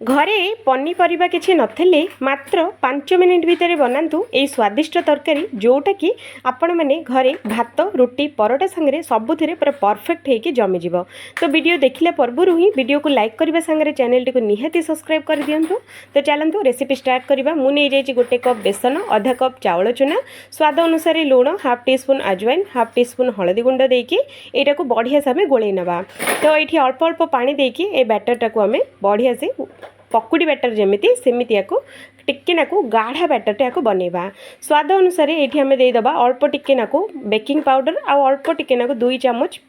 घरे पनीपरिबा किछि नथिले मात्र 5 मिनिट भितर बनातु ए स्वादिष्ट तरकारी जोटा कि आपण मैंने घरे भात रुटी परोटा संगे सबुथिरे पूरा परफेक्ट होगी जमी जीव। तो वीडियो देखिले पूर्व ही वीडियो को लाइक करने सांगे चैनल टी को निहाती सब्सक्राइब कर दिंतु। तो चलतु रेसिपी स्टार्ट करवा। मुझे नहीं गोटे कप बेसन, आधा कप चाउल चूना, स्वाद अनुसार लुण, हाफ टी स्पून अजवाइन, हाफ टी स्पून हलदी गुंड देकी एटा को बढ़िया से आम गोले नवा। तो ये अल्प अल्प पानी देकी ए बैटरटा को आम बढ़िया से पकुड़ी बैटर जमीती सेमिति या टिके नाकू गाढ़ा बैटरटा या बनइबा। स्वाद अनुसार ये आम देदेबा अल्प टिके नाकू बेकिंग पाउडर आउ अल्प टिके नाकू 2 चम्मच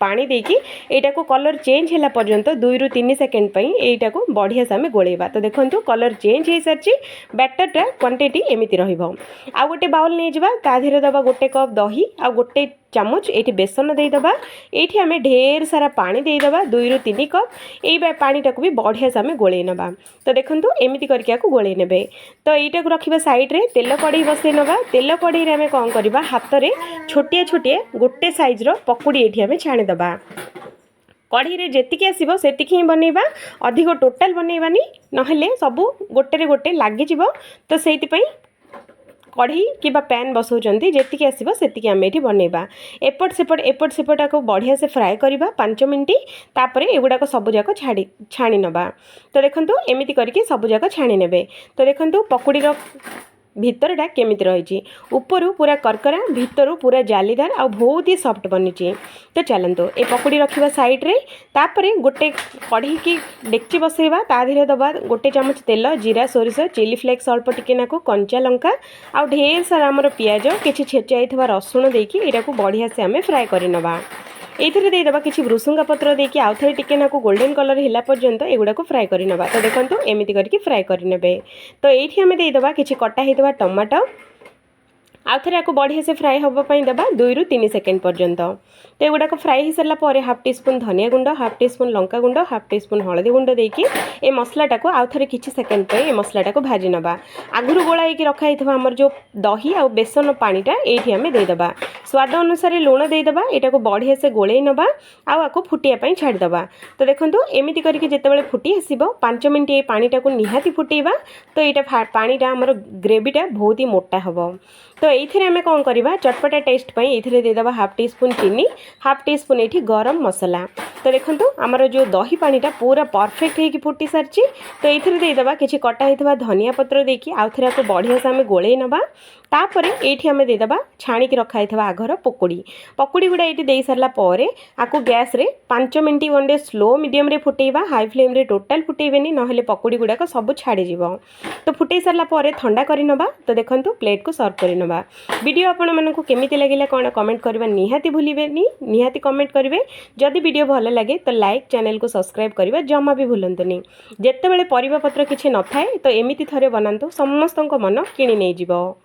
पानी देकी एटा को कलर चेंज होला पर्यंत 2 ରୁ 3 सेकंड पई एटा को बढ़िया से आम गोलेबा। तो देखंतु कलर चेंज हो सारची बैटरटा क्वांटिटी एमिति रहिबो। आ गोटे बाउल नै जिबा ता धीरे दबा गोटे कप दही आ गोटे चामच ये बेसन देदेबा। ये आम ढेर सारा पानी देदेबा 2 ରୁ 3 कप। ये पानीटा को भी बढ़िया से आम गोले नवा। तो देखंतु एमिति करके आको गोले नेबे। तो यीटा को रखिबा साइड रे तेल कड़ई बसई नवा। तेल कड़ई रे आम कौन करबा हाथ रे छोटिया छोटिया गोटे साइज रो पकुड़ी एठी आम छाणी दबा। कढ़ी रे जेतिकी आसीबो सेतिकी ही बनइबा, अधिक टोटाल बनइबानी नहले सबु गोटे रे गोटे लागि जिवो। तो सेति पई कढ़ी कि पैन बसौचंती जेतिकी आसीबो सेतिकी आम एठी बनइबा। एपट सेपट को बढ़िया से फ्राए करबा 5 मिनिट। तापरे एगुडा को सब जाक छाणी नबा। तो देखंतु एमिति करके सब जाक छाणी नेबे। तो देखंतु पकुड़ी रो भितरटा केमिति रही उपरू पूरा करकरा भितरू पूरा जालीदार आ बहुत ही सॉफ्ट बनी। तो चलतु ए पकुड़ी रखा साइड रे। तापरे गोटे कढ़ी की डेक्ची बसैबा ता धीरे दबा गोटे चम्मच तेल, जीरा, सोरिष, चिली फ्लेक्स अल्प टिके नाकू, कंचा लंका आ ढेर सारा आमर पियाज किछि छेचा रसुण देकी एटा को बढ़िया से आम फ्राए कर नबा। एथिरे देदेबा किछि भृसुंगा पत्र देकी आउ थरे टिके नाकू गोल्डन कलर होला पर्यंत एगुडा को फ्राए कर नबा। तो देखंतु एमिति करके फ्राए कर नेबे। तो एठी आमे देदेबा किछि कटा हेतबा टमाटो आउ थरे को बढ़िया से फ्राए होबा पई देबा 2 ରୁ 3 सेकंड पर्यंत। तो एगुडा को फ्राए हो सारा पर हाफ टी स्पून धनिया गुंड, हाफ टी स्पून लंका गुंड, हाफ टी स्पून हलदी गुंड देकी ए मसलाटा को आउ थरे किछि सेकंड पे ए मसलाटा को भाजी नबा। आगुरु गोळाई कि रखा हिथबा हमर जो दही आ बेसन पानीटा एठी आमे दे देबा। स्वाद अनुसार लुण दे देबा। एटा को बढ़िया से गोळेई नबा आ आको फुटिया पई छाडी देबा। तो देखंतु एमिति करके जेतेबेले फुटी आसीबो 5 मिनिट ए पानीटा को निहाती फुटेबा। तो एटा पानीटा हमर ग्रेवीटा बहुत ही मोटा हबो। तो ये आम कौन करवा चटपटा टेस्ट पाई ये देदेबा हाफ टी स्पून चीनी, हाफ टी स्पून ये गरम मसला। तो देखो आमर जो दही पानीटा पूरा परफेक्ट होगी फुटी सारी। तो ये देदेबा किसी कटा होता धनिया पत्र देकी आउ थे को बढ़िया से आम गोले नवा। तापर ये आम देदेबा छाणी रखा आगर पकुड़ी गुड़ा ये दे सारा आपको गैस रे 5 मिनिट गंडे स्लो मीडियम रे फुटेबा। हाई फ्लेम रे टोटाल फुटेबेनी नहले पकुड़ी गुड़ाक सब छाड़ी। तो फुटे सारा ठंडा कर नवा। तो देखो प्लेट को सर्व कर नवा। वीडियो आपण मानकु केमिति लागिला कोन कमेंट करबा निहाती भूलिबेनी, निहाती कमेंट करिवे। जदि वीडियो भल लगे तो लाइक, चैनल को सब्सक्राइब करबा जमा भी भूलंतुनी। जेतेबेले परिबा पत्र किछि न थाए तो एमिति थरे बनांतु समस्तक मन किनि नै जिवो।